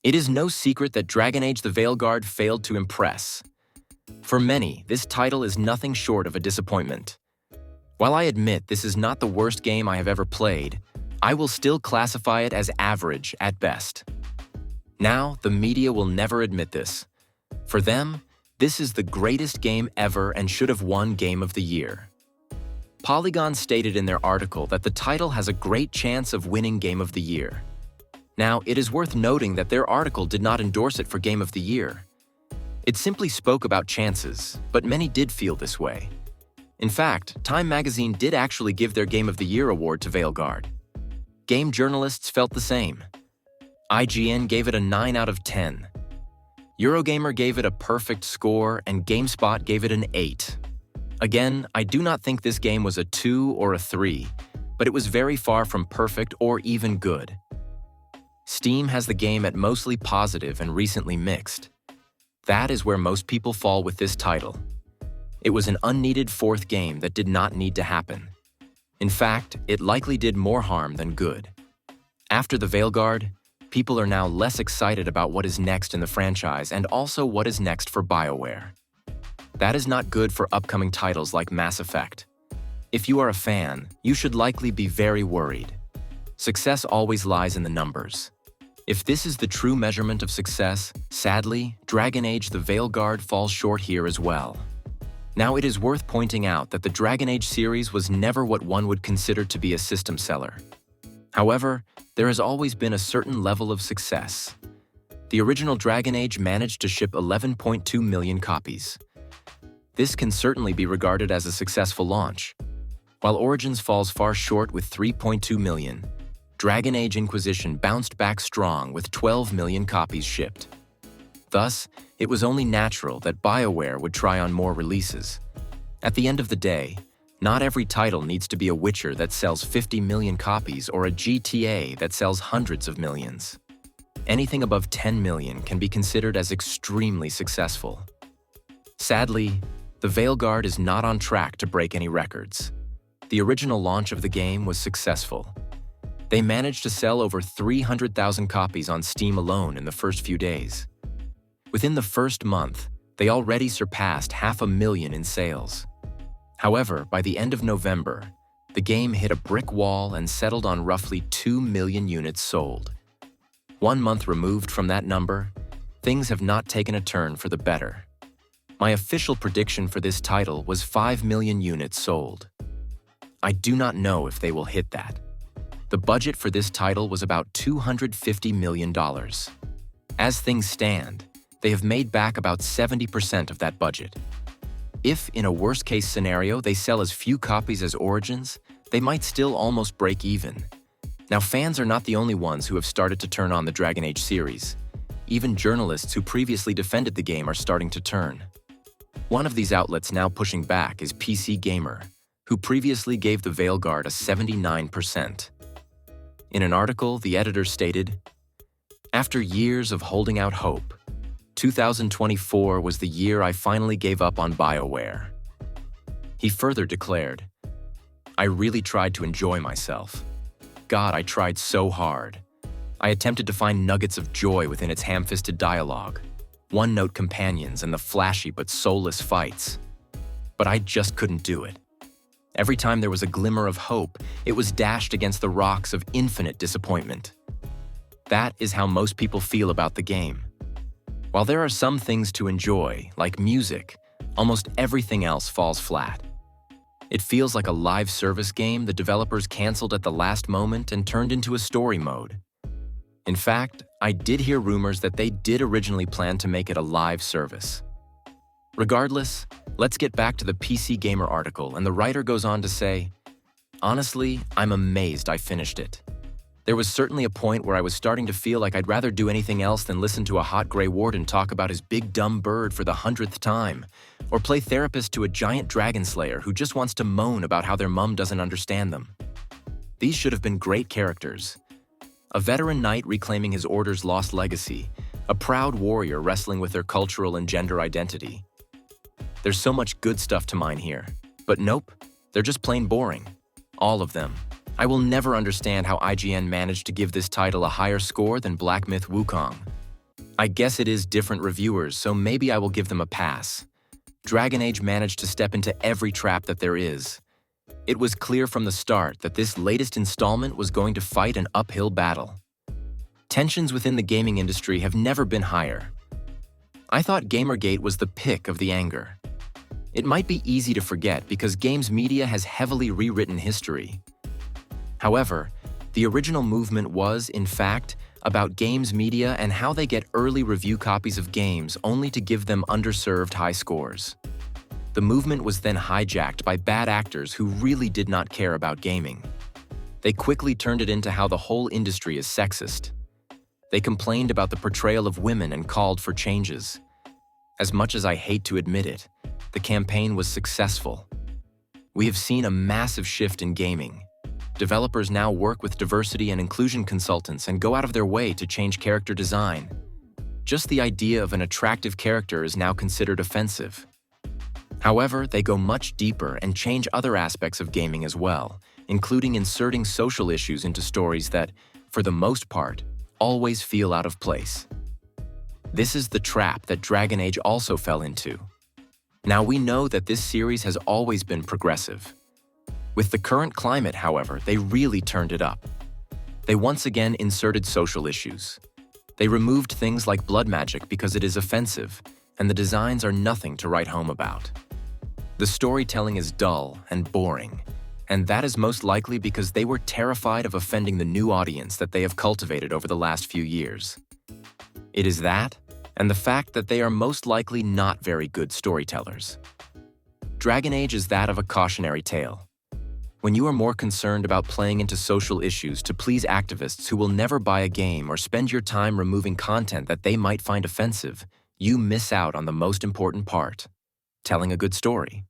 It is no secret that Dragon Age The Veilguard failed to impress. For many, this title is nothing short of a disappointment. While I admit this is not the worst game I have ever played, I will still classify it as average at best. Now, the media will never admit this. For them, this is the greatest game ever and should have won Game of the Year. Polygon stated in their article that the title has a great chance of winning Game of the Year. Now, it is worth noting that their article did not endorse it for Game of the Year. It simply spoke about chances, but many did feel this way. In fact, Time magazine did actually give their Game of the Year award to Veilguard. Game journalists felt the same. IGN gave it a 9 out of 10. Eurogamer gave it a perfect score, and GameSpot gave it an 8. Again, I do not think this game was a 2 or a 3, but it was very far from perfect or even good. Steam has the game at mostly positive and recently mixed. That is where most people fall with this title. It was an unneeded fourth game that did not need to happen. In fact, it likely did more harm than good. After The Veilguard, people are now less excited about what is next in the franchise and also what is next for BioWare. That is not good for upcoming titles like Mass Effect. If you are a fan, you should likely be very worried. Success always lies in the numbers. If this is the true measurement of success, sadly, Dragon Age The Veilguard falls short here as well. Now, it is worth pointing out that the Dragon Age series was never what one would consider to be a system seller. However, there has always been a certain level of success. The original Dragon Age managed to ship 11.2 million copies. This can certainly be regarded as a successful launch. While Origins falls far short with 3.2 million, Dragon Age Inquisition bounced back strong with 12 million copies shipped. Thus, it was only natural that BioWare would try on more releases. At the end of the day, not every title needs to be a Witcher that sells 50 million copies or a GTA that sells hundreds of millions. Anything above 10 million can be considered as extremely successful. Sadly, The Veilguard is not on track to break any records. The original launch of the game was successful. They managed to sell over 300,000 copies on Steam alone in the first few days. Within the first month, they already surpassed 500,000 in sales. However, by the end of November, the game hit a brick wall and settled on roughly 2 million units sold. 1 month removed from that number, things have not taken a turn for the better. My official prediction for this title was 5 million units sold. I do not know if they will hit that. The budget for this title was about $250 million. As things stand, they have made back about 70% of that budget. If, in a worst-case scenario, they sell as few copies as Origins, they might still almost break even. Now, fans are not the only ones who have started to turn on the Dragon Age series. Even journalists who previously defended the game are starting to turn. One of these outlets now pushing back is PC Gamer, who previously gave The Veilguard a 79%. In an article, the editor stated, "After years of holding out hope, 2024 was the year I finally gave up on BioWare." He further declared, "I really tried to enjoy myself. God, I tried so hard. I attempted to find nuggets of joy within its ham-fisted dialogue, one-note companions, and the flashy but soulless fights. But I just couldn't do it. Every time there was a glimmer of hope, it was dashed against the rocks of infinite disappointment." That is how most people feel about the game. While there are some things to enjoy, like music, almost everything else falls flat. It feels like a live service game the developers canceled at the last moment and turned into a story mode. In fact, I did hear rumors that they did originally plan to make it a live service. Regardless, let's get back to the PC Gamer article, and the writer goes on to say, "Honestly, I'm amazed I finished it. There was certainly a point where I was starting to feel like I'd rather do anything else than listen to a hot gray warden talk about his big dumb bird for the 100th time, or play therapist to a giant dragon slayer who just wants to moan about how their mum doesn't understand them. These should have been great characters. A veteran knight reclaiming his order's lost legacy, a proud warrior wrestling with their cultural and gender identity. There's so much good stuff to mine here, but nope, they're just plain boring. All of them. I will never understand how IGN managed to give this title a higher score than Black Myth Wukong. I guess it is different reviewers, so maybe I will give them a pass. Dragon Age managed to step into every trap that there is. It was clear from the start that this latest installment was going to fight an uphill battle. Tensions within the gaming industry have never been higher. I thought Gamergate was the pick of the anger. It might be easy to forget because games media has heavily rewritten history. However, the original movement was, in fact, about games media and how they get early review copies of games only to give them underserved high scores. The movement was then hijacked by bad actors who really did not care about gaming. They quickly turned it into how the whole industry is sexist. They complained about the portrayal of women and called for changes. As much as I hate to admit it, the campaign was successful. We have seen a massive shift in gaming. Developers now work with diversity and inclusion consultants and go out of their way to change character design. Just the idea of an attractive character is now considered offensive. However, they go much deeper and change other aspects of gaming as well, including inserting social issues into stories that, for the most part, always feel out of place. This is the trap that Dragon Age also fell into. Now we know that this series has always been progressive. With the current climate, however, they really turned it up. They once again inserted social issues. They removed things like blood magic because it is offensive, and the designs are nothing to write home about. The storytelling is dull and boring, and that is most likely because they were terrified of offending the new audience that they have cultivated over the last few years. It is that, and the fact that they are most likely not very good storytellers. Dragon Age is that of a cautionary tale. When you are more concerned about playing into social issues to please activists who will never buy a game or spend your time removing content that they might find offensive, you miss out on the most important part: telling a good story.